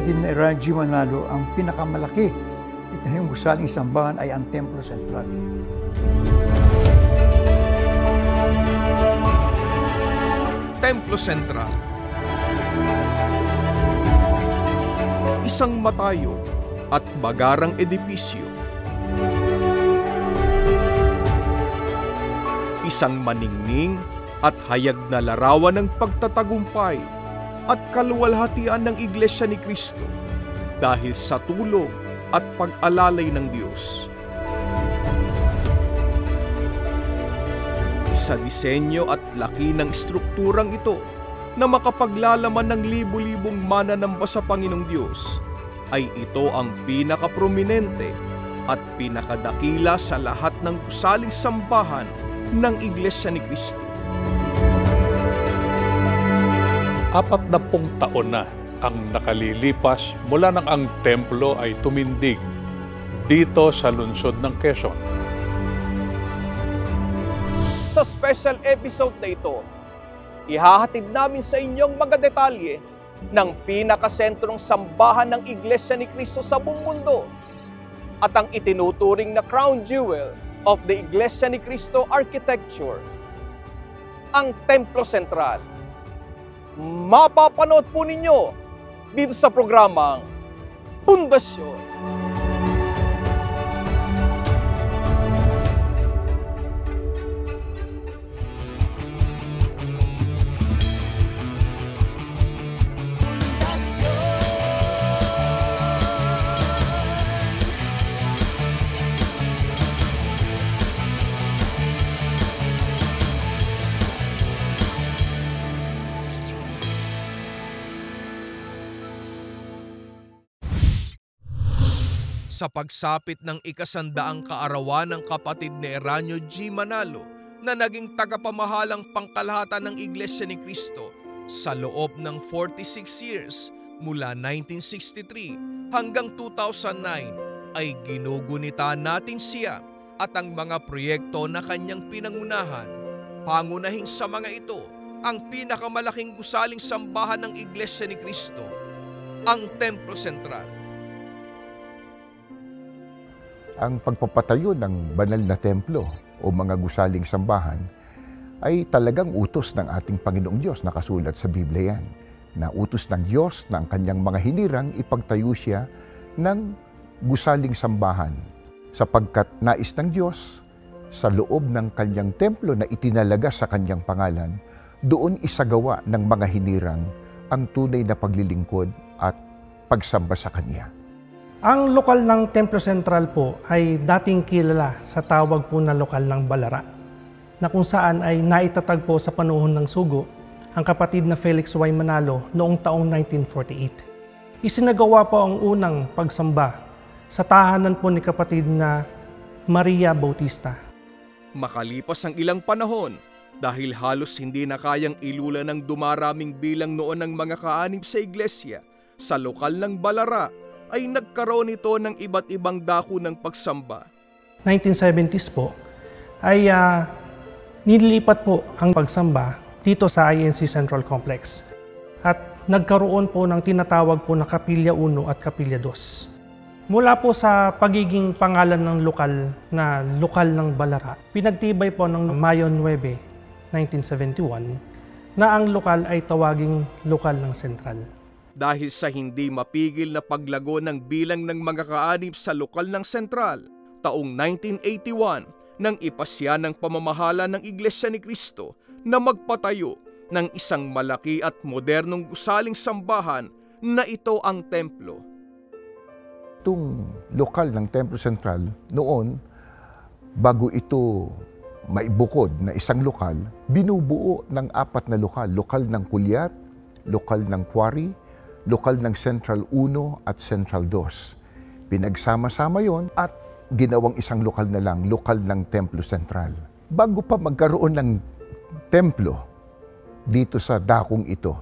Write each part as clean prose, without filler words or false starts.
kapatid na Eragy Manalo, ang pinakamalaki itinayong gusaling sambahan ay ang Templo Sentral. Templo Sentral. Isang matayo at bagarang edibisyo. Isang maningning at hayag na larawan ng pagtatagumpay at kaluwalhatian ng Iglesia ni Cristo dahil sa tulong at pag-alalay ng Diyos. Sa disenyo at laki ng strukturang ito na makapaglalaman ng libu-libong mananamba sa Panginoong Diyos, ay ito ang pinakaprominente at pinakadakila sa lahat ng gusaling sambahan ng Iglesia ni Cristo. 40 taon na ang nakalilipas mula nang ang templo ay tumindig dito sa lungsod ng Quezon. Sa special episode na ito, ihahatid namin sa inyong mga detalye ng pinakasentrong sambahan ng Iglesia ni Cristo sa buong mundo at ang itinuturing na crown jewel of the Iglesia ni Cristo architecture, ang Templo Sentral. Mapapanood po ninyo dito sa programang Pundasyon. Sa pagsapit ng ikasandaang kaarawan ng kapatid ni Eragy Manalo na naging tagapamahalang pangkalahatan ng Iglesia ni Cristo sa loob ng 46 years mula 1963 hanggang 2009, ay ginugunita natin siya at ang mga proyekto na kanyang pinangunahan. Pangunahing sa mga ito ang pinakamalaking gusaling sambahan ng Iglesia ni Cristo, ang Templo Sentral. Ang pagpapatayo ng banal na templo o mga gusaling sambahan ay talagang utos ng ating Panginoong Diyos. Nakasulat sa Biblia yan, na utos ng Diyos na ang kanyang mga hinirang ipagtayo siya ng gusaling sambahan, sapagkat nais ng Diyos sa loob ng kanyang templo na itinalaga sa kanyang pangalan, doon isagawa ng mga hinirang ang tunay na paglilingkod at pagsamba sa Kanya. Ang lokal ng Templo Sentral po ay dating kilala sa tawag po na lokal ng Balara, na kung saan ay naitatagpo sa panahon ng sugo ang kapatid na Felix Y. Manalo noong taong 1948. Isinagawa po ang unang pagsamba sa tahanan po ni kapatid na Maria Bautista. Makalipas ang ilang panahon, dahil halos hindi na kayang ilula ng dumaraming bilang noon ng mga kaanib sa iglesia, sa lokal ng Balara, ay nagkaroon ito ng iba't ibang dako ng pagsamba. 1970s po ay nililipat po ang pagsamba dito sa INC Central Complex at nagkaroon po ng tinatawag po na Kapilya 1 at Kapilya 2. Mula po sa pagiging pangalan ng lokal na lokal ng Balara, pinagtibay po ng Mayo 9, 1971 na ang lokal ay tawaging lokal ng Sentral. Dahil sa hindi mapigil na paglago ng bilang ng mga kaanib sa lokal ng Sentral, taong 1981 nang ipasya ng pamamahala ng Iglesia ni Cristo na magpatayo ng isang malaki at modernong gusaling sambahan na ito ang templo. Itong lokal ng Templo Sentral, noon, bago ito maibukod na isang lokal, binubuo ng 4 na lokal. Lokal ng Kulyat, lokal ng Quarry, lokal ng Central 1 at Central 2. Pinagsama-sama yon at ginawang isang lokal na lang, lokal ng Templo Sentral. Bago pa magkaroon ng templo dito sa dakong ito,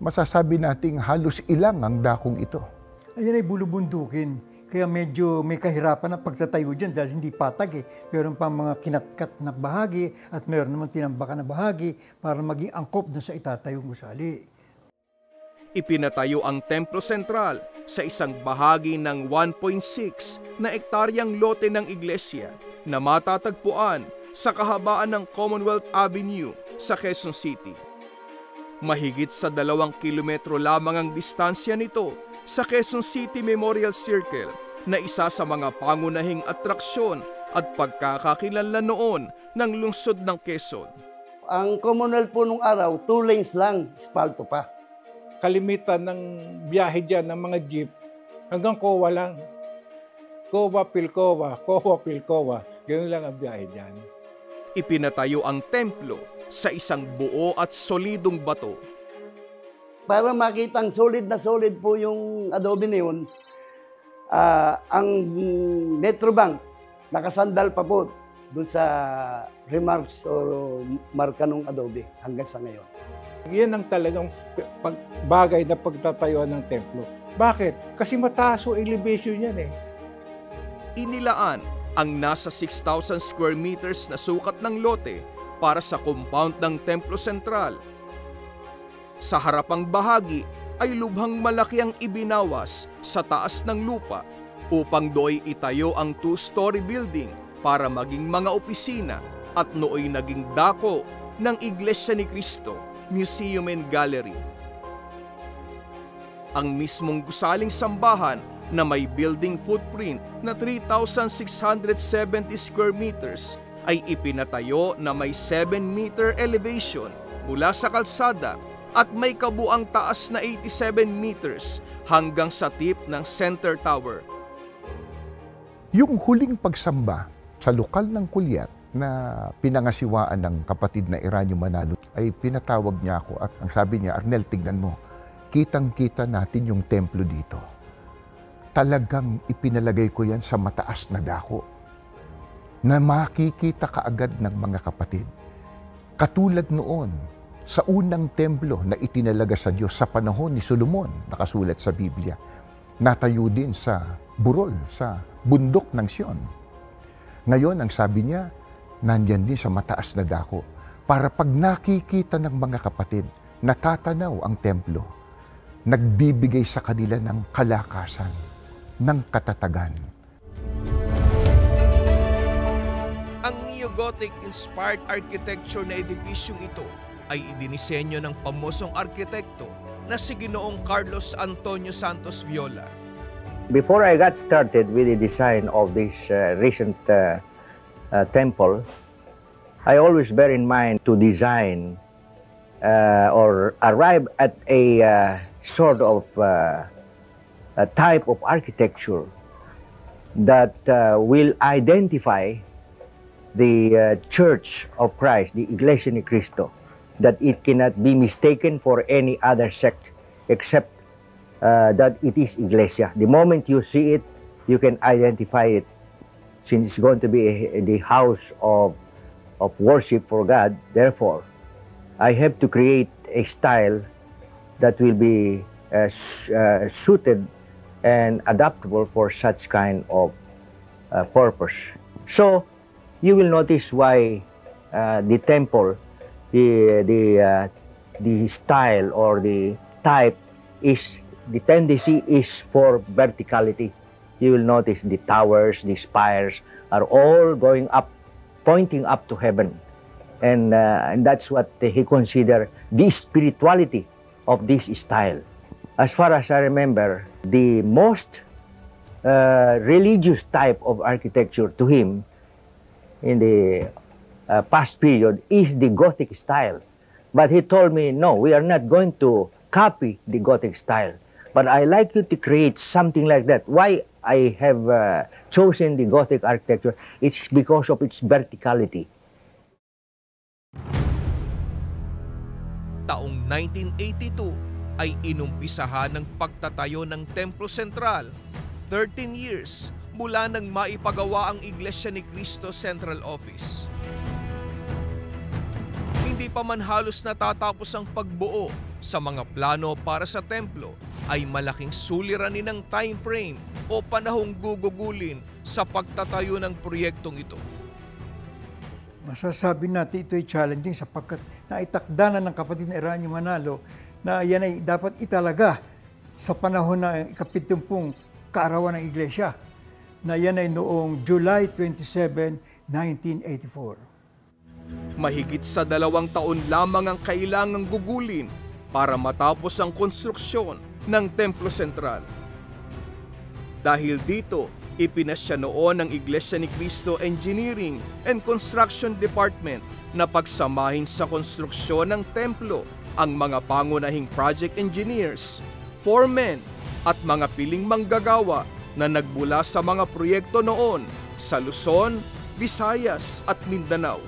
masasabi nating halos ilang ang dakong ito. Ayan ay bulubundukin. Kaya medyo may kahirapan na pagtatayo dyan dahil hindi patag eh. Meron pa mga kinatkat na bahagi at meron naman tinambakan na bahagi para maging angkop dun sa itatayong gusali. Ipinatayo ang Templo Sentral sa isang bahagi ng 1.6 na ektaryang lote ng iglesia na matatagpuan sa kahabaan ng Commonwealth Avenue sa Quezon City. Mahigit sa 2 kilometro lamang ang distansya nito sa Quezon City Memorial Circle na isa sa mga pangunahing atraksyon at pagkakakilanlan noon ng lungsod ng Quezon. Ang Commonwealth po nung araw, 2 lanes lang, espalto pa. Kalimitan ng biyahe dyan ng mga jeep hanggang Coa lang. Coa, Pilcoa, Coa, Pilcoa. Ganun lang ang biyahe dyan. Ipinatayo ang templo sa isang buo at solidong bato. Para makitang solid na solid po yung adobe na yun, ang Metrobank nakasandal pa po doon sa remarks o marka ng adobe hanggang sa ngayon. Yan ang talagang bagay na pagtatayuan ng templo. Bakit? Kasi mataas o elevation yan eh. Inilaan ang nasa 6,000 square meters na sukat ng lote para sa compound ng Templo Sentral. Sa harapang bahagi ay lubhang malaki ang ibinawas sa taas ng lupa upang do'y itayo ang 2-story building para maging mga opisina at nooy naging dako ng Iglesia ni Cristo, Museum and Gallery. Ang mismong gusaling sambahan na may building footprint na 3,670 square meters ay ipinatayo na may 7-meter elevation mula sa kalsada at may kabuang taas na 87 meters hanggang sa tip ng center tower. Yung huling pagsamba sa lokal ng Kulyat na pinangasiwaan ng kapatid na Eranio Manalo ay pinatawag niya ako at ang sabi niya, Arnel, tignan mo, kitang-kita natin yung templo dito. Talagang ipinalagay ko yan sa mataas na dako na makikita kaagad ng mga kapatid. Katulad noon, sa unang templo na itinalaga sa Diyos sa panahon ni Solomon, nakasulat sa Biblia, natayo din sa burol, sa bundok ng Sion. Ngayon, ang sabi niya, nandyan din sa mataas na dako para pag nakikita ng mga kapatid, natatanaw ang templo, nagbibigay sa kanila ng kalakasan, ng katatagan. Ang neo-Gothic-inspired architecture na edipisyong ito ay idinisenyo ng pamosong arkitekto na si Ginoong Carlos Antonio Santos Viola. Before I got started with the design of this recent temple, I always bear in mind to design or arrive at a sort of a type of architecture that will identify the Church of Christ, the Iglesia ni Cristo, that it cannot be mistaken for any other sect except that it is Iglesia. The moment you see it, you can identify it, since it's going to be the house of worship for God. Therefore, I have to create a style that will be suited and adaptable for such kind of purpose. So, you will notice why the temple, the style or the type is, the tendency is for verticality. You will notice the towers, the spires are all going up, pointing up to heaven. And that's what he considered the spirituality of this style. As far as I remember, the most religious type of architecture to him in the past period is the Gothic style. But he told me, no, we are not going to copy the Gothic style, but I like you to create something like that. Why I have chosen the Gothic architecture? It's because of its verticality. Taong 1982 ay inumpisahan ng pagtatayo ng Templo Sentral, 13 years mula nang maipagawa ang Iglesia ni Cristo Central Office. Hindi pa man halos natatapos ang pagbuo sa mga plano para sa templo, ay malaking suliranin ng time frame o panahong gugugulin sa pagtatayo ng proyektong ito. Masasabi natin ito ay challenging sapagkat naitakda na ng kapatid na Eranio Manalo na yan ay dapat italaga sa panahon na ika-70 kaarawan ng Iglesia, na yan ay noong July 27, 1984. Mahigit sa 2 taon lamang ang kailangang gugulin para matapos ang konstruksyon ng Templo Sentral. Dahil dito, ipinasya noon ng Iglesia ni Cristo Engineering and Construction Department na pagsamahin sa konstruksyon ng templo ang mga pangunahing project engineers, foremen at mga piling manggagawa na nagmula sa mga proyekto noon sa Luzon, Visayas at Mindanao.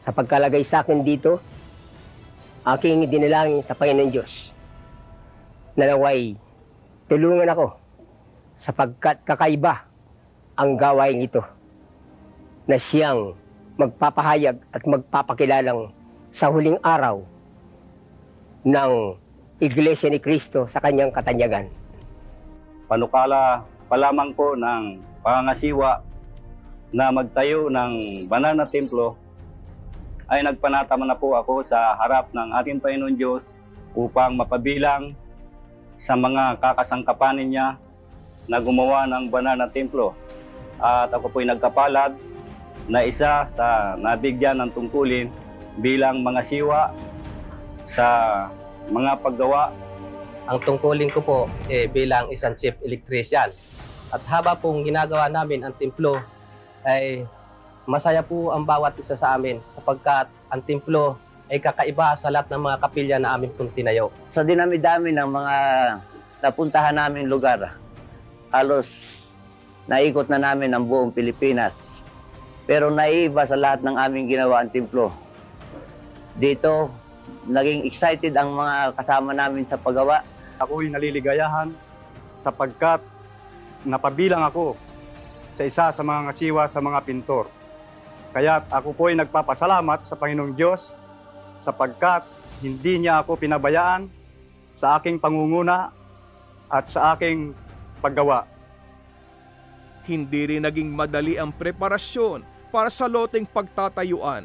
Sa pagkalagay sa akin dito, aking dinalangin sa Panginoon Diyos na naway tulungan ako sapagkat kakaiba ang gawain ito na siyang magpapahayag at magpapakilalang sa huling araw ng Iglesia ni Cristo sa kanyang katanyagan. Panukala pa lamang po ng pangangasiwa na magtayo ng banal na templo ay nagpanatama na po ako sa harap ng ating Panginoon Diyos upang mapabilang sa mga kakasangkapanin niya na gumawa ng banal na templo. At ako po'y nagkapalad na isa sa nabigyan ng tungkulin bilang mga siwa sa mga paggawa. Ang tungkulin ko po bilang isang chief electrician. At haba pong ginagawa namin ang templo ay masaya po ang bawat isa sa amin sapagkat ang templo ay kakaiba sa lahat ng mga kapilya na amin pong tinayo. Sa dinami-dami ng mga napuntahan namin lugar, halos naikot na namin ang buong Pilipinas. Pero naiiba sa lahat ng aming ginawa ang templo. Dito, naging excited ang mga kasama namin sa paggawa. Ako'y naliligayahan sapagkat napabilang ako sa isa sa mga ngasiwa sa mga pintor. Kaya't ako po'y nagpapasalamat sa Panginoong Diyos sapagkat hindi niya ako pinabayaan sa aking pangunguna at sa aking paggawa. Hindi rin naging madali ang preparasyon para sa loteng pagtatayuan.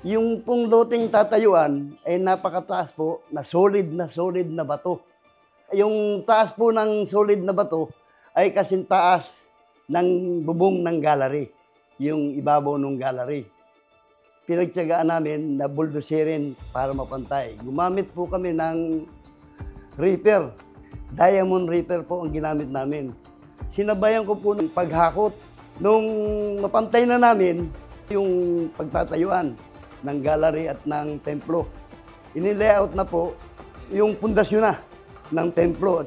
Yung pong loteng tatayuan ay napakataas po na solid na bato. Yung taas po ng solid na bato ay kasing taas ng bubong ng gallery, yung ibabaw ng gallery. Pinagtiyagaan namin na bulldozerin para mapantay. Gumamit po kami ng reaper. Diamond reaper po ang ginamit namin. Sinabayan ko po ng paghakot. Nung mapantay na namin yung pagtatayuan ng gallery at ng templo, inilayout na po yung pundasyon na ng templo.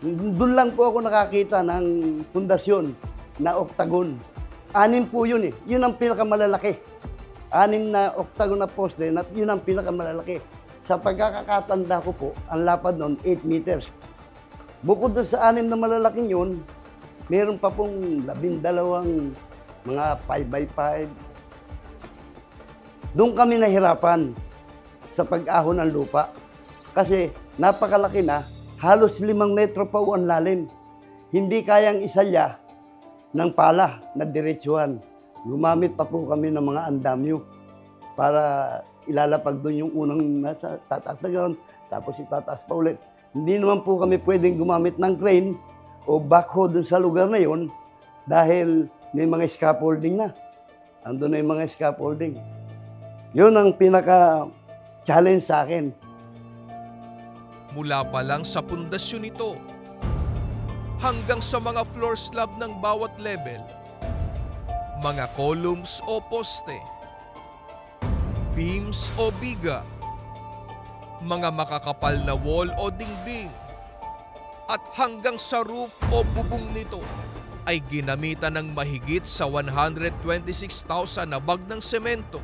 Doon lang po ako nakakita ng pundasyon na octagon. 6 po yun eh. Yun ang pinakamalalaki. 6 na octagon na poste, yun ang pinakamalalaki. Sa pagkakatanda ko po, ang lapad noon 8 meters. Bukod doon sa 6 na malalaking yun, meron pa pong 12 mga 5x5. Doon kami nahirapan sa pag-ahon ng lupa. Kasi napakalaki na, halos 5 metro pa ang lalim. Hindi kayang isalya ng pala na diretsuhan. Gumamit pa po kami ng mga andamyo para ilalapag doon yung unang nasa tataas na gano'n, tapos itataas pa ulit. Hindi naman po kami pwedeng gumamit ng crane o backhoe dun sa lugar na yon dahil may mga scaffolding na. Andun na yung mga scaffolding. Yun ang pinaka-challenge sa akin. Mula pa lang sa pundasyon nito, hanggang sa mga floor slab ng bawat level, mga columns o poste, beams o biga, mga makakapal na wall o dingding, at hanggang sa roof o bubong nito ay ginamitan ng mahigit sa 126,000 na bag ng semento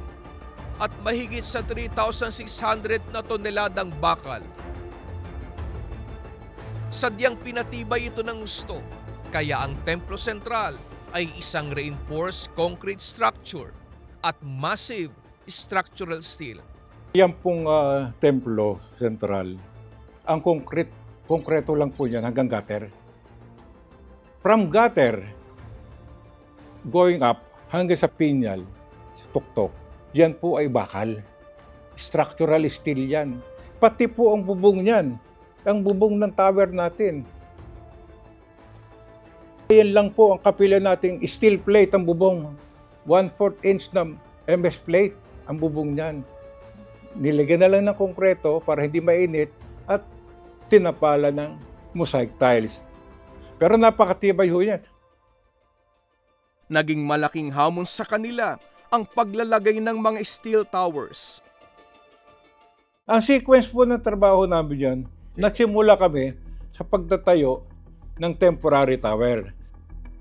at mahigit sa 3,600 na toneladang bakal. Sadyang pinatibay ito ng gusto, kaya ang Templo Sentral ay isang reinforced concrete structure at massive structural steel. Yan pong Templo Sentral, ang konkreto lang po yan hanggang gutter. From gutter, going up hanggang sa pinyal, sa tuktok, yan po ay bakal. Structural steel yan. pati po ang bubong niyan, ang bubong ng tower natin. Yan lang po ang kapila nating steel plate ang bubong. 1/4 inch na MS plate ang bubong niyan. Nilagyan na lang ng konkreto para hindi mainit at tinapala ng mosaic tiles. Pero napakatibay ho yan. Naging malaking hamon sa kanila ang paglalagay ng mga steel towers. Ang sequence po ng trabaho namin yan, nagsimula kami sa pagtatayo ng temporary tower.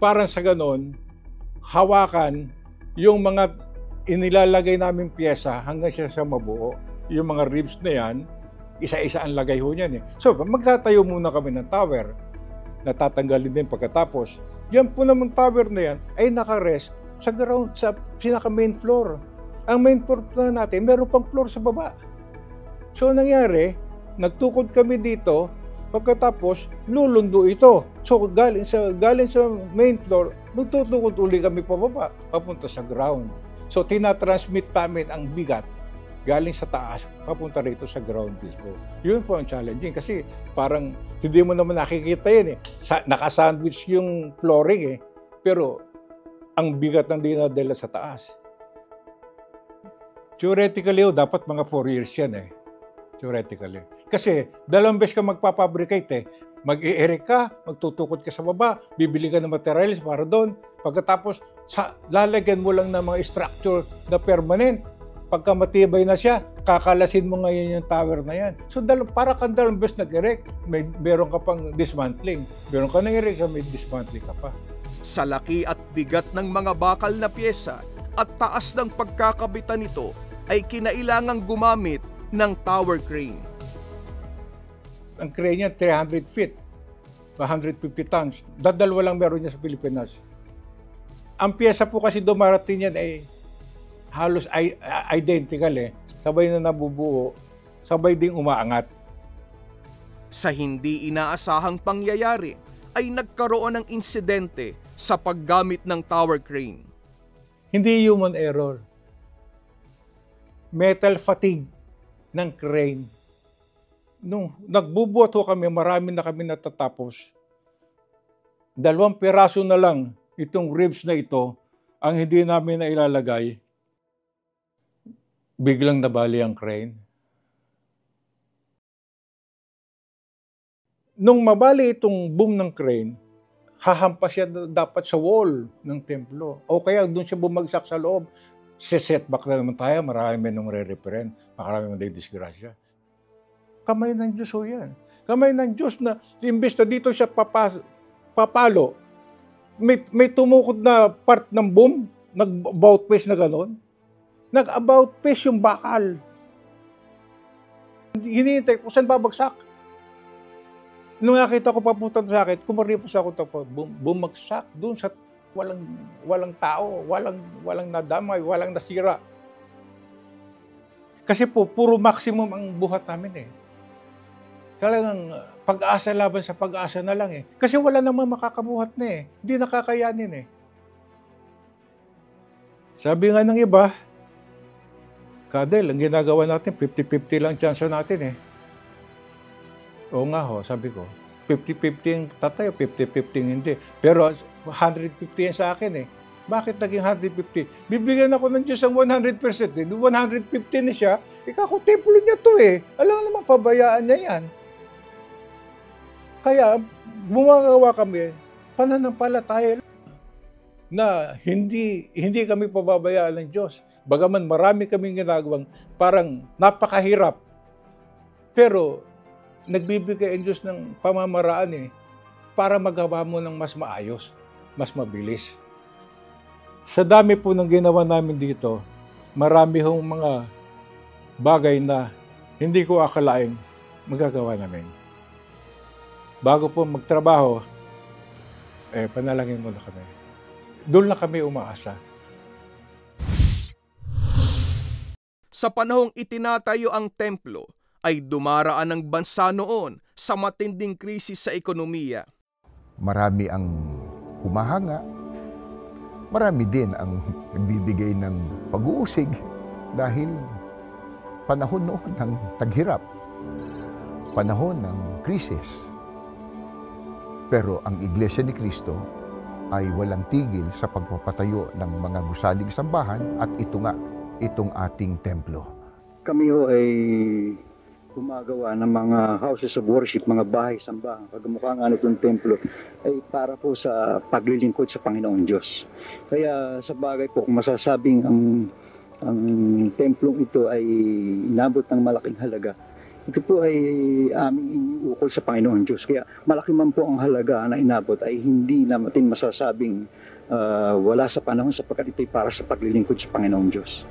Parang sa ganon, hawakan yung mga inilalagay namin pyesa hanggang siya sa mabuo. Yung mga ribs na yan, isa-isa ang lagay ho niyan eh. So, magtatayo muna kami ng tower. Natatanggalin din pagkatapos. Yan po naman tower na yan ay naka-rest sa ground, sa pinaka-main floor. Ang main floor na natin, meron pang floor sa baba. So, nangyari, nagtukod kami dito, pagkatapos, lulundo ito. So, galing sa main floor, magtutukod uli kami pababa, papunta sa ground. So, tinatransmit namin ang bigat galing sa taas, papunta rito sa ground mismo. Yun po ang challenging kasi parang hindi mo naman nakikita yun eh. Nakasandwich yung flooring eh, pero ang bigat ng dinadala sa taas. Theoretically, dapat mga 4 years yan eh. Theoretically. Kasi dalawang beses ka magpapabricate eh. Mag-i-erect ka, magtutukod ka sa baba, bibili ka ng materials para doon. Pagkatapos, lalagyan mo lang ng mga structure na permanent. Pagka matibay na siya, kakalasin mo ngayon yung tower na yan. So, para kang dalawang beses nag-erect, meron ka pang dismantling. Meron ka nag-erect, may dismantling ka pa. Sa laki at bigat ng mga bakal na pyesa at taas ng pagkakabitan nito, ay kinailangang gumamit ng tower crane. Ang crane niya 300 feet, 150 tons. Dadalwa lang meron niya sa Pilipinas. Ang pyesa po kasi dumarating yan ay halos identical eh. Sabay na nabubuo, sabay ding umaangat. Sa hindi inaasahang pangyayari, ay nagkaroon ng insidente sa paggamit ng tower crane. Hindi human error. Metal fatigue ng crane. Nung nagbubuhat ho kami, marami na kami natatapos. 2 piraso na lang itong ribs na ito ang hindi namin na ilalagay. Biglang nabali ang crane. Nung mabali itong boom ng crane, hahampas siya dapat sa wall ng templo. O kaya doon siya bumagsak sa loob. Setback na naman tayo, marami nung re-referent, marami nang disgrasya. Kamay ng Diyos ho yan. Kamay ng Diyos na imbes na dito siya papalo, may tumukod na part ng boom, nag-about face na gano'n. Nag-about face yung bakal. Hinihintay ko, saan babagsak? Nung nakita ko papunta sa akin, kumaripos ako tapos bumagsak doon sa walang tao, walang nadamay, walang nasira. Kasi po, puro maximum ang buhat namin eh. Talagang pag-asa laban sa pag-asa na lang eh. Kasi wala namang makakabuhat na eh. Hindi nakakayanin eh. Sabi nga ng iba, Kadel, ang ginagawa natin, 50-50 lang chance natin eh. Oo nga ho, sabi ko. 50-50 yung tatayo, 50-50 hindi. Pero 150 yan sa akin eh. Bakit naging 150? Bibigyan ako ng Diyos ang 100%. 150 na siya, ikaw templo niya to eh. Alam naman, pabayaan niya yan. Kaya, bumagawa kami, pananampalataya na hindi kami pababayaan ng Diyos. Bagaman marami kaming ginagawang parang napakahirap. Pero, nagbibigay ang Diyos ng pamamaraan eh, para magawa mo ng mas maayos, mas mabilis. Sa dami po ng ginawa namin dito, marami hong mga bagay na hindi ko akalain magagawa namin. Bago po magtrabaho, panalangin muna kami. Doon lang kami umaasa. Sa panahong itinatayo ang templo, ay dumaraan ang bansa noon sa matinding krisis sa ekonomiya. Marami ang humahanga, marami din ang nagbibigay ng pag-uusig dahil panahon noon ng taghirap. panahon ng krisis. Pero ang Iglesia ni Cristo ay walang tigil sa pagpapatayo ng mga gusaling sambahan at ito nga, itong ating templo. Kami ho ay gumagawa ng mga houses of worship, mga bahay sambahan. Pagmukha nga nitong templo ay para po sa paglilingkod sa Panginoong Diyos. Kaya sa bagay po, kung masasabing ang templong ito ay inabot ng malaking halaga, ito po ay aming iniukol sa Panginoong Diyos. Kaya malaki man po ang halaga na inabot ay hindi natin masasabing wala sa panahon sapagkat ito ay para sa paglilingkod sa Panginoong Diyos.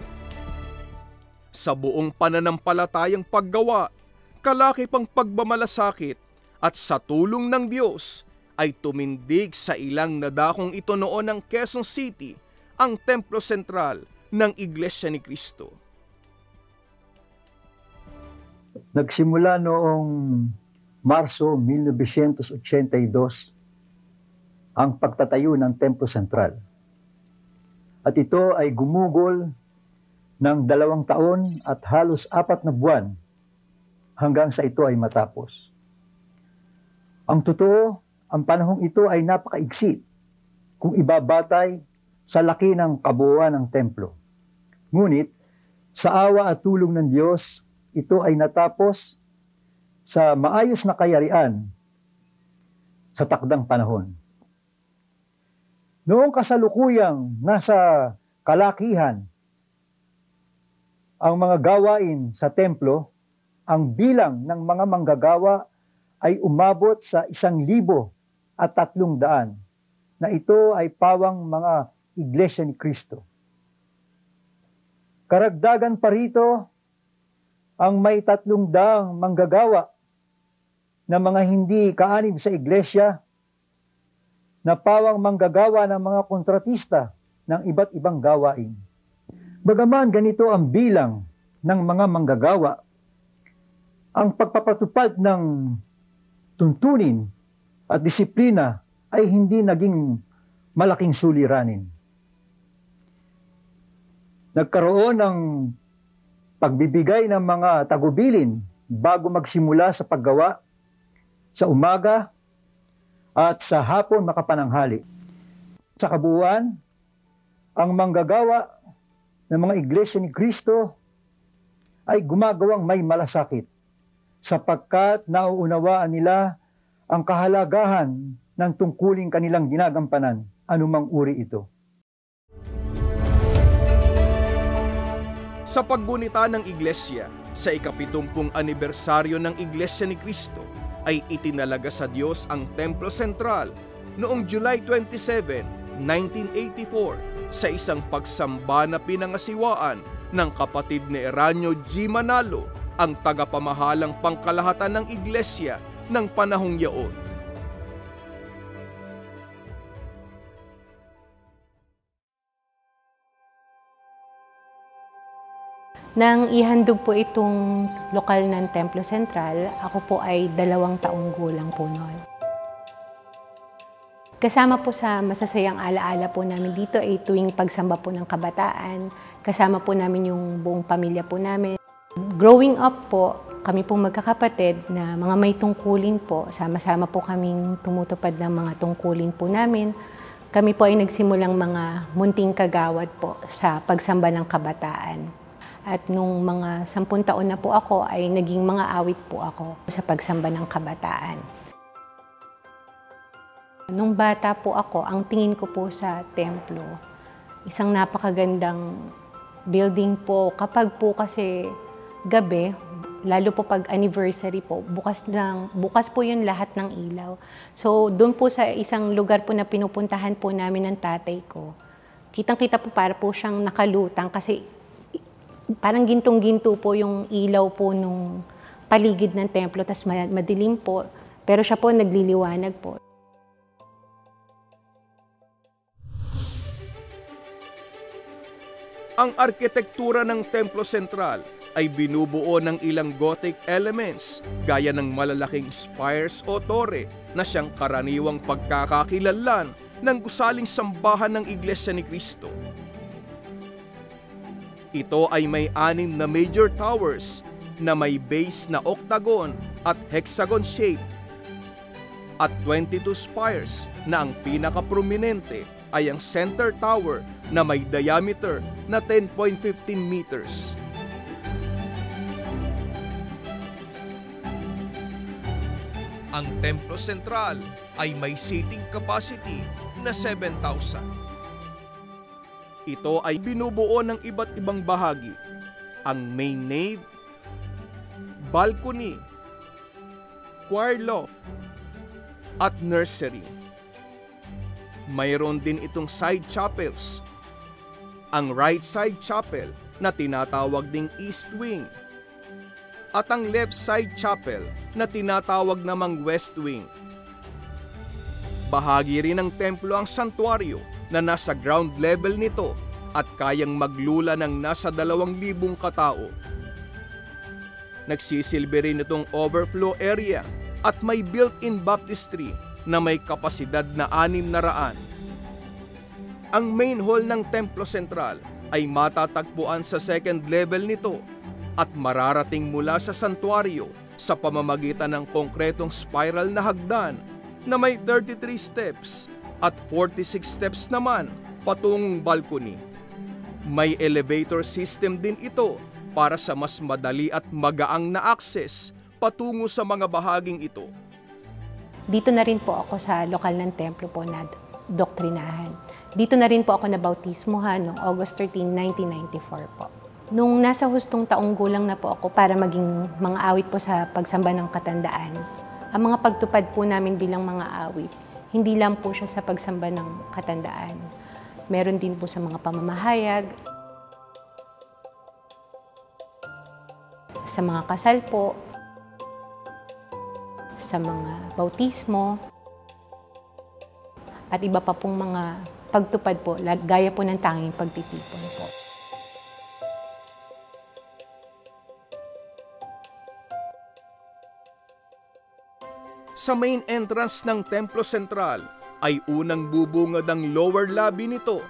Sa buong pananampalatayang paggawa, kalaki pang pagmamalasakit at sa tulong ng Diyos ay tumindig sa ilang nadakong ito noon ng Quezon City ang Templo Sentral ng Iglesia ni Cristo. Nagsimula noong Marso 1982 ang pagtatayo ng Templo Sentral. At ito ay gumugol ng 2 taon at halos 4 na buwan hanggang sa ito ay matapos. Ang totoo, ang panahong ito ay napakaigsi kung ibabatay sa laki ng kabuuan ng templo. Ngunit, sa awa at tulong ng Diyos, ito ay natapos sa maayos na kayarian sa takdang panahon. Noong kasalukuyang nasa kalakihan ang mga gawain sa templo, ang bilang ng mga manggagawa ay umabot sa 1,300 na ito ay pawang mga Iglesia ni Cristo. Karagdagan pa rito ang may 300 manggagawa na mga hindi kaanib sa Iglesia na pawang manggagawa ng mga kontratista ng iba't ibang gawain. Bagaman ganito ang bilang ng mga manggagawa, ang pagpapatupad ng tuntunin at disiplina ay hindi naging malaking suliranin. Nagkaroon ng pagbibigay ng mga tagubilin bago magsimula sa paggawa, sa umaga at sa hapon makapananghali. Sa kabuuan, ang manggagawa ng mga Iglesia ni Cristo ay gumagawang may malasakit sapagkat nauunawaan nila ang kahalagahan ng tungkuling kanilang ginagampanan, anumang uri ito. Sa paggunita ng Iglesia sa ika-70 anibersaryo ng Iglesia ni Cristo ay itinalaga sa Diyos ang Templo Sentral noong July 27, 1984 sa isang pagsamba na pinangasiwaan ng kapatid ni Eranio G. Manalo, ang tagapamahalang pangkalahatan ng Iglesia ng panahong yaon. Nang ihandog po itong lokal ng Templo Sentral, ako po ay 2 taong gulang po noon. Kasama po sa masasayang alaala po namin dito ay tuwing pagsamba po ng kabataan, kasama po namin yung buong pamilya po namin. Growing up po, kami pong magkakapatid na mga may tungkulin po, sama-sama po kaming tumutupad ng mga tungkulin po namin. Kami po ay nagsimulang mga munting kagawad po sa pagsamba ng kabataan. At nung mga 10 taon na po ako ay naging mga awit po ako sa pagsamba ng kabataan. Nung bata po ako, ang tingin ko po sa templo, isang napakagandang building po. Kapag po kasi gabi, lalo po pag anniversary po, bukas po yun lahat ng ilaw. So doon po sa isang lugar po na pinupuntahan po namin ng tatay ko, kitang-kita po para po siyang nakalutang kasi parang gintong-ginto po yung ilaw po nung paligid ng templo, tas madilim po, pero siya po nagliliwanag po. Ang arkitektura ng Templo Sentral ay binubuo ng ilang Gothic elements gaya ng malalaking spires o tore na siyang karaniwang pagkakakilanlan ng gusaling sambahan ng Iglesia ni Cristo. Ito ay may 6 na major towers na may base na octagon at hexagon shape at 22 spires na ang pinaka-prominente ay ang center tower na may diameter na 10.15 meters. Ang Templo Sentral ay may seating capacity na 7,000. Ito ay binubuo ng iba't ibang bahagi. Ang main nave, balcony, choir loft, at nursery. Mayroon din itong side chapels. Ang right side chapel na tinatawag ding east wing at ang left side chapel na tinatawag namang west wing. Bahagi rin ng templo ang santuaryo na nasa ground level nito at kayang maglula ng nasa 2,000 katao. Nagsisilbi rin itong overflow area at may built-in baptistry na may kapasidad na 600. Ang main hall ng Templo Sentral ay matatagpuan sa second level nito at mararating mula sa santuaryo sa pamamagitan ng konkretong spiral na hagdan na may 33 steps at 46 steps naman patungong balcony. May elevator system din ito para sa mas madali at magaang na access patungo sa mga bahaging ito. Dito na rin po ako sa lokal ng templo po na doktrinahan. Dito na rin po ako nabautismohan noong August 13, 1994 po. Nung nasa hustong taong gulang na po ako para maging mga awit po sa pagsamba ng katandaan, ang mga pagtupad po namin bilang mga awit, hindi lang po siya sa pagsamba ng katandaan. Meron din po sa mga pamamahayag, sa mga kasal po, sa mga bautismo, at iba pa pong mga pagtupad po, gaya po ng tanging pagtitipon po. Sa main entrance ng Templo Sentral ay unang bubungad ang lower lobby nito,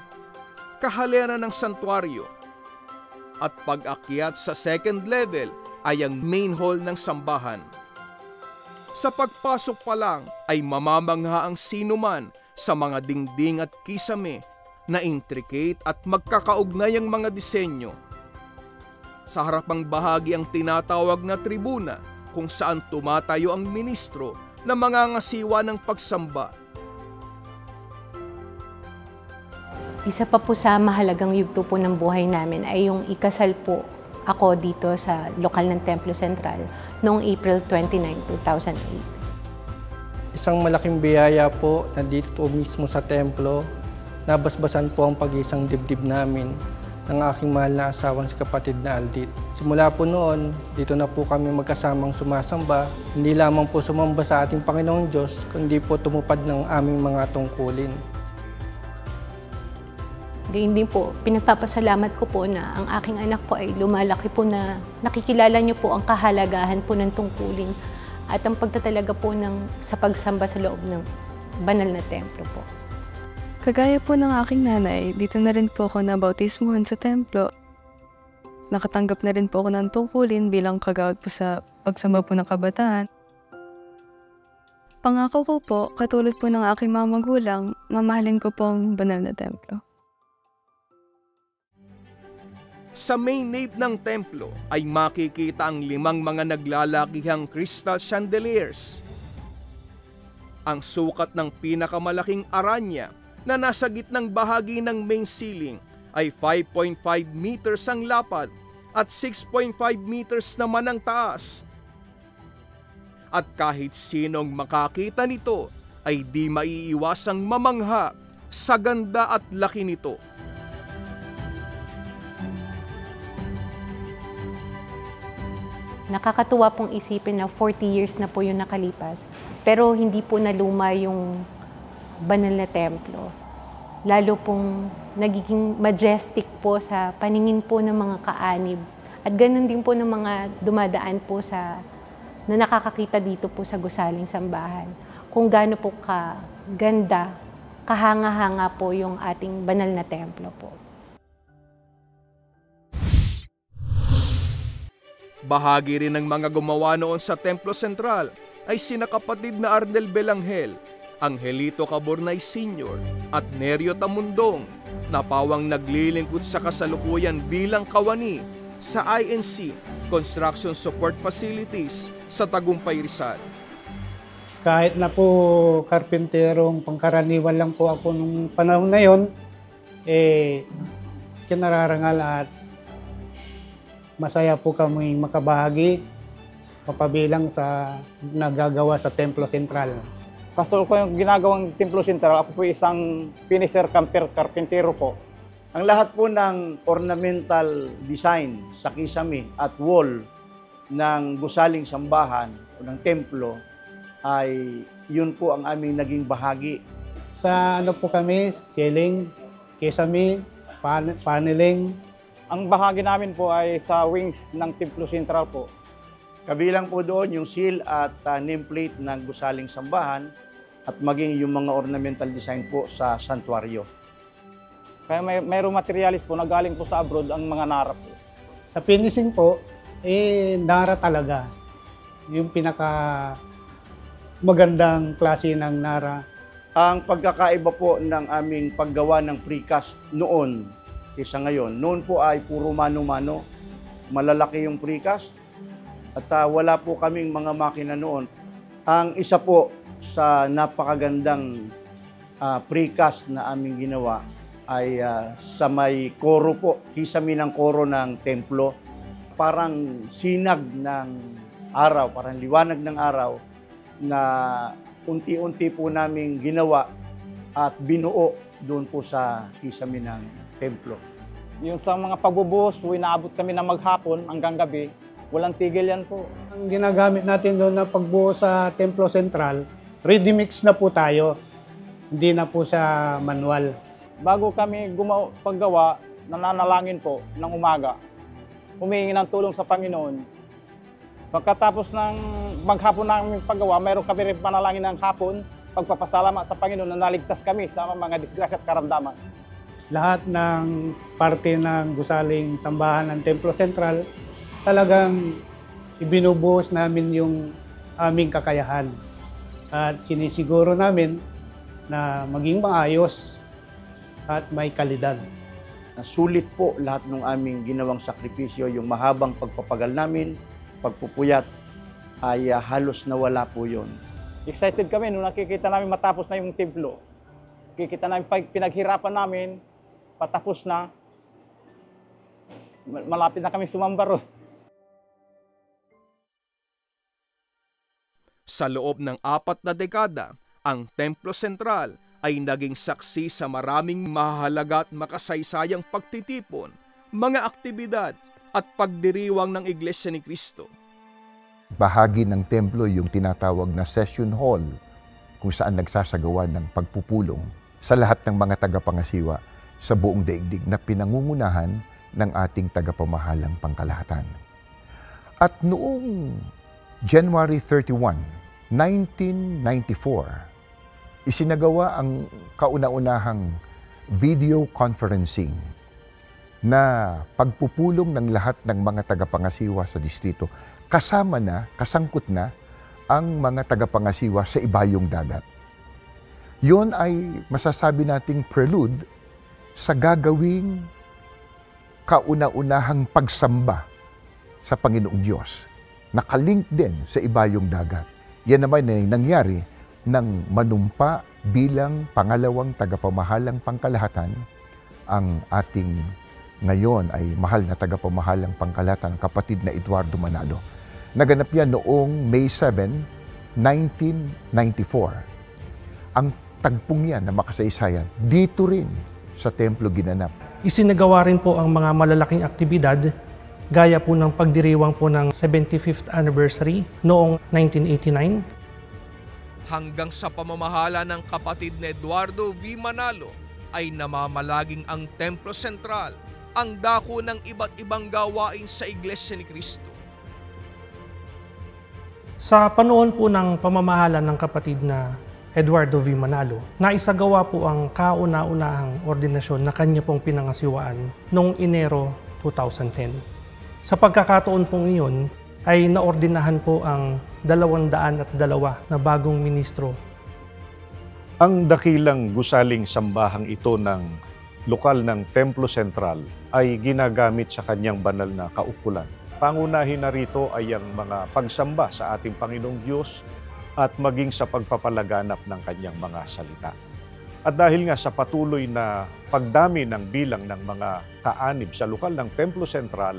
kahalera ng santuaryo. At pag-akyat sa second level ay ang main hall ng sambahan. Sa pagpasok pa lang ay mamamangha ang sinuman sa mga dingding at kisame na intricate at magkakaugnay ang mga disenyo. Sa harapang bahagi ang tinatawag na tribuna kung saan tumatayo ang ministro na mangangasiwa ng pagsamba. Isa pa po sa mahalagang yugto po ng buhay namin ay yung ikasal po ako dito sa lokal ng Templo Sentral noong April 29, 2008. Isang malaking biyaya po na dito mismo sa templo, nabasbasan po ang pag-iisang dibdib namin ng aking mahal na asawang si kapatid na Aldit. Simula po noon, dito na po kami magkasamang sumasamba, hindi lamang po sumamba sa ating Panginoong Diyos, kundi po tumupad ng aming mga tungkulin. Gayun din po, pinagpapasalamat ko po na ang aking anak po ay lumalaki po na nakikilala niyo po ang kahalagahan po ng tungkulin at ang pagtatalaga po sa pagsamba sa loob ng banal na templo po. Kagaya po ng aking nanay, dito na rin po ako nabautismohan sa templo. Nakatanggap na rin po ako ng tungkulin bilang kagawad po sa pagsamba po ng kabataan. Pangako ko po, katulad po ng aking mga magulang, mamahalin ko po ang banal na templo. Sa main nave ng templo ay makikita ang 5 mga naglalakihang crystal chandeliers. Ang sukat ng pinakamalaking aranya na nasa gitnang bahagi ng main ceiling ay 5.5 meters ang lapad at 6.5 meters naman ang taas. At kahit sinong makakita nito ay di maiiwasang mamangha sa ganda at laki nito. Nakakatuwa pong isipin na 40 years na po yung nakalipas, pero hindi po naluma yung banal na templo. Lalo pong nagiging majestic po sa paningin po ng mga kaanib. At ganun din po ng mga dumadaan po na nakakakita dito po sa gusaling sambahan. Kung gaano po kaganda, kahanga-hanga po yung ating banal na templo po. Bahagi rin ng mga gumawa noon sa Templo Sentral ay sina kapatid na Arnel Belanghel, Angelito Caburnay Sr. at Nerio Tamundong na pawang naglilingkod sa kasalukuyan bilang kawani sa INC Construction Support Facilities sa Tagumpay, Rizal. Kahit na po karpinterong pangkaraniwan lang po ako nung panahon na yon, kinararangal at masaya po kami makabahagi kapabilang sa nagagawa sa Templo Sentral. Pasol ko yung ginagawang Templo Sentral, ako po isang finisher carpintero po. Ang lahat po ng ornamental design sa kisame at wall ng gusaling sambahan o ng templo ay yun po ang aming naging bahagi. Sa ano po kami, ceiling, kisame, paneling. Ang bahagi namin po ay sa wings ng Templo Sentral po. Kabilang po doon yung seal at nameplate ng gusaling sambahan at maging yung mga ornamental design po sa santuaryo. Kaya mayroong materialis po na galing po sa abroad ang mga nara po. Sa finishing po, nara talaga. Yung pinaka magandang klase ng nara. Ang pagkakaiba po ng aming paggawa ng precast noon kaysa ngayon. Noon po ay puro mano-mano. Malalaki yung precast at wala po kaming mga makina noon. Ang isa po sa napakagandang precast na aming ginawa ay sa may koro po, kisame ng koro ng templo. Parang sinag ng araw, parang liwanag ng araw na unti-unti po namin ginawa at binuo doon po sa kisame ng templo. Yung sa mga pagbubuhos po, inaabot kami na maghapon hanggang gabi. Walang tigil yan po. Ang ginagamit natin doon na pagbuhos sa Templo Sentral, ready mix na po tayo. Hindi na po sa manual. Bago kami paggawa, nananalangin po ng umaga. Humingi ng tulong sa Panginoon. Pagkatapos ng maghapon namin paggawa, mayroon kami rin panalangin ng hapon, pagpapasalamat sa Panginoon na naligtas kami sa mga disgrasya at karamdaman. Lahat ng parte ng gusaling tambahan ng Templo Sentral, talagang ibinubuhos namin yung aming kakayahan. At sinisiguro namin na maging maayos at may kalidad. Sulit po lahat ng aming ginawang sakripisyo, yung mahabang pagpapagal namin, pagpupuyat, ay halos nawala po yun. Excited kami nung nakikita namin matapos na yung templo. Nakikita namin pinaghirapan namin, patapos na. Malapit na kami sumamba ron. Sa loob ng 4 na dekada, ang Templo Sentral ay naging saksi sa maraming mahalaga at makasaysayang pagtitipon, mga aktibidad at pagdiriwang ng Iglesia ni Cristo. Bahagi ng templo yung tinatawag na session hall kung saan nagsasagawa ng pagpupulong sa lahat ng mga tagapangasiwa sa buong daigdig na pinangungunahan ng ating tagapamahalang pangkalahatan. At noong January 31, 1994, isinagawa ang kauna-unahang video conferencing na pagpupulong ng lahat ng mga tagapangasiwa sa distrito. Kasama na, kasangkot na ang mga tagapangasiwa sa ibayong dagat. Yon ay masasabi nating prelude sa gagawing kauna-unahang pagsamba sa Panginoong Diyos. Nakalink din sa ibayong dagat. Yan naman ay nangyari nang manumpa bilang pangalawang tagapamahalang pangkalahatan ang ating ngayon ay mahal na tagapamahalang pangkalahatan, kapatid na Eduardo Manalo. Naganap yan noong May 7, 1994. Ang tagpong yan na makasaysayan, dito rin sa templo ginanap. Isinagawa rin po ang mga malalaking aktibidad gaya po ng pagdiriwang po ng 75th anniversary noong 1989. Hanggang sa pamamahala ng kapatid na Eduardo V. Manalo ay namamalaging ang Templo Sentral ang dako ng iba't ibang gawain sa Iglesia ni Cristo. Sa panahon po ng pamamahala ng kapatid na Eduardo V. Manalo, naisagawa po ang kauna-unahang ordinasyon na kanya pong pinangasiwaan noong Enero 2010. Sa pagkakataon pong iyon ay naordinahan po ang 202 na bagong ministro. Ang dakilang gusaling sambahang ito ng lokal ng Templo Sentral ay ginagamit sa kanyang banal na kaukulan. Pangunahin na rito ay ang mga pagsamba sa ating Panginoong Diyos at maging sa pagpapalaganap ng kanyang mga salita. At dahil nga sa patuloy na pagdami ng bilang ng mga kaanib sa lokal ng Templo Sentral,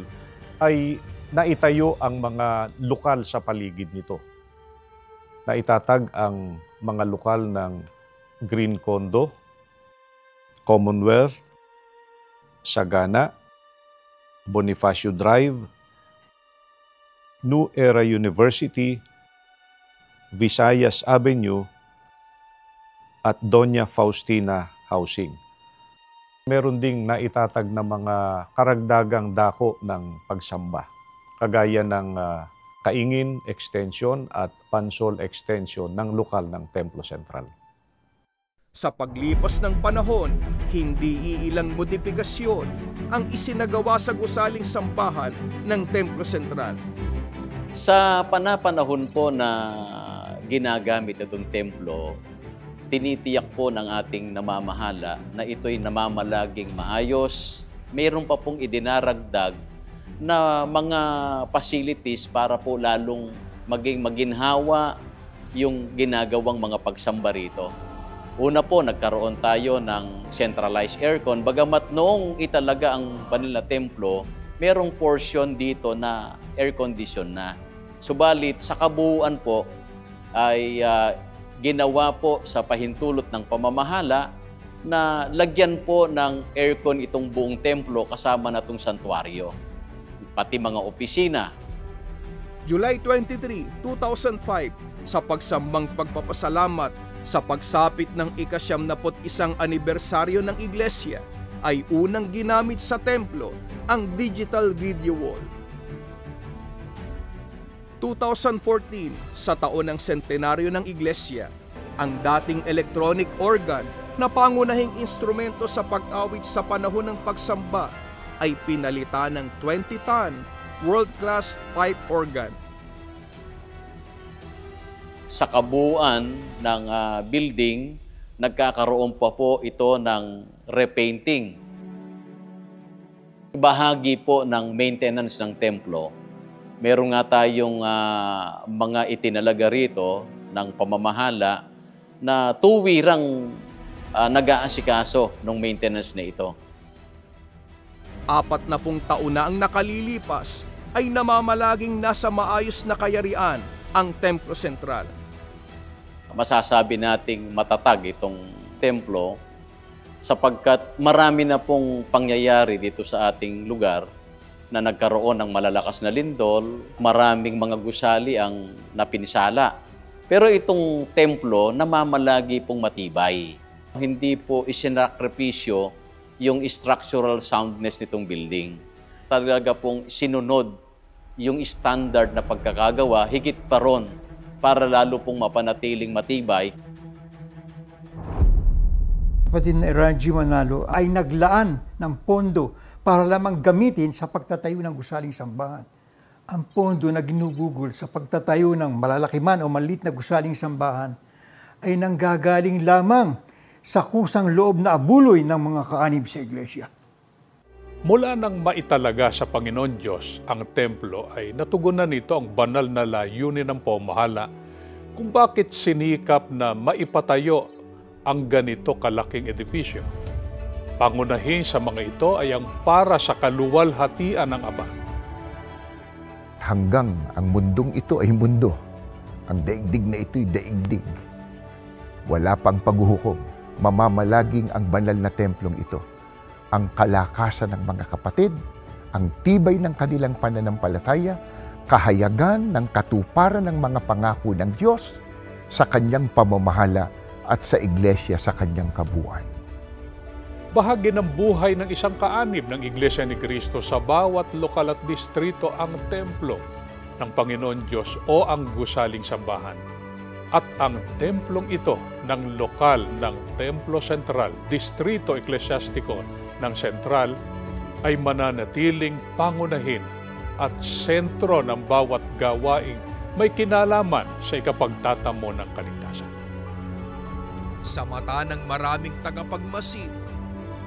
ay naitayo ang mga lokal sa paligid nito. Naitatag ang mga lokal ng Green Condo, Commonwealth, Sagana, Bonifacio Drive, New Era University, Visayas Avenue, at Doña Faustina Housing. Meron ding naitatag na mga karagdagang dako ng pagsamba, kagaya ng Kaingin Extension at Pansol Extension ng lokal ng Templo Sentral. Sa paglipas ng panahon, hindi iilang modifikasyon ang isinagawa sa gusaling sambahan ng Templo Sentral. Sa panahon po na ginagamit itong templo, tinitiyak po ng ating namamahala na ito'y namamalaging maayos. Mayroon pa pong idinaragdag na mga facilities para po lalong maging maginhawa yung ginagawang mga pagsamba rito. Una po, nagkaroon tayo ng centralized aircon. Bagamat noong italaga ang banal na templo, merong portion dito na air condition na. Subalit sa kabuuan po ay ginawa po sa pahintulot ng pamamahala na lagyan po ng aircon itong buong templo kasama na itong santuaryo, pati mga opisina. July 23, 2005, sa pagsambang pagpapasalamat sa pagsapit ng ika-71 anibersaryo ng Iglesia, ay unang ginamit sa templo ang digital video wall. 2014, sa taon ng sentenaryo ng Iglesia, ang dating electronic organ na pangunahing instrumento sa pag-awit sa panahon ng pagsamba ay pinalitan ng 20-ton world-class pipe organ. Sa kabuuan ng building, nagkakaroon pa po ito ng repainting. Bahagi po ng maintenance ng templo. Meron nga tayong mga itinalaga rito ng pamamahala na tuwirang nag-aasikaso ng maintenance na ito. 40 taon na ang nakalilipas ay namamalaging nasa maayos na kayarian ang Templo Sentral. Masasabi nating matatag itong templo sapagkat marami na pong pangyayari dito sa ating lugar na nagkaroon ng malalakas na lindol, maraming mga gusali ang napinsala. Pero itong templo namamalagi pong matibay. Hindi po isinakripisyo yung structural soundness nitong building. Talaga pong sinunod yung standard na pagkakagawa, higit pa ron para lalo pong mapanatiling matibay. Kapatid na Ranji Manalo ay naglaan ng pondo para lamang gamitin sa pagtatayo ng gusaling sambahan. Ang pondo na ginugugol sa pagtatayo ng malalaki man o maliit na gusaling sambahan ay nanggagaling lamang sa kusang loob na abuloy ng mga kaanib sa iglesia. Mula nang maitalaga sa Panginoon Diyos ang templo ay natugunan nito ang banal na layunin ng pamahala kung bakit sinikap na maipatayo ang ganito kalaking edifisyo. Pangunahin sa mga ito ay ang para sa kaluwalhatian ng Ama. Hanggang ang mundong ito ay mundo, ang daigdig na ito'y daigdig. Wala pang paghuhukom, mamamalaging ang banal na templong ito. Ang kalakasan ng mga kapatid, ang tibay ng kanilang pananampalataya, kahayagan ng katuparan ng mga pangako ng Diyos sa kanyang pamamahala at sa iglesia sa kanyang kabuuan. Bahagi ng buhay ng isang kaanib ng Iglesia ni Cristo sa bawat lokal at distrito ang templo ng Panginoon Diyos o ang gusaling sambahan. At ang templong ito ng lokal ng Templo Sentral, Distrito Eklesiastiko ng Sentral ay mananatiling pangunahin at sentro ng bawat gawaing may kinalaman sa ikapagtatamo ng kaligtasan. Sa mata ng maraming tagapagmasid,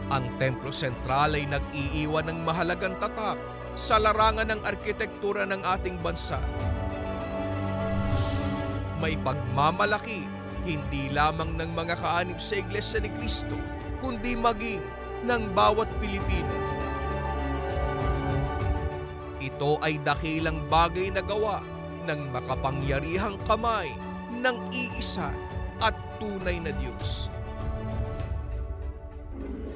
ang Templo Sentral ay nag-iiwan ng mahalagang tatak sa larangan ng arkitektura ng ating bansa. May pagmamalaki hindi lamang ng mga kaanib sa Iglesia ni Cristo, kundi maging ng bawat Pilipino. Ito ay dakilang bagay na gawa ng makapangyarihang kamay ng iisa at tunay na Diyos.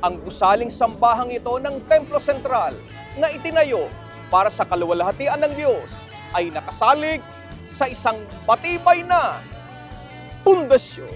Ang gusaling sambahang ito ng Templo Sentral na itinayo para sa kaluwalhatian ng Diyos ay nakasalig sa isang matibay na pundasyon.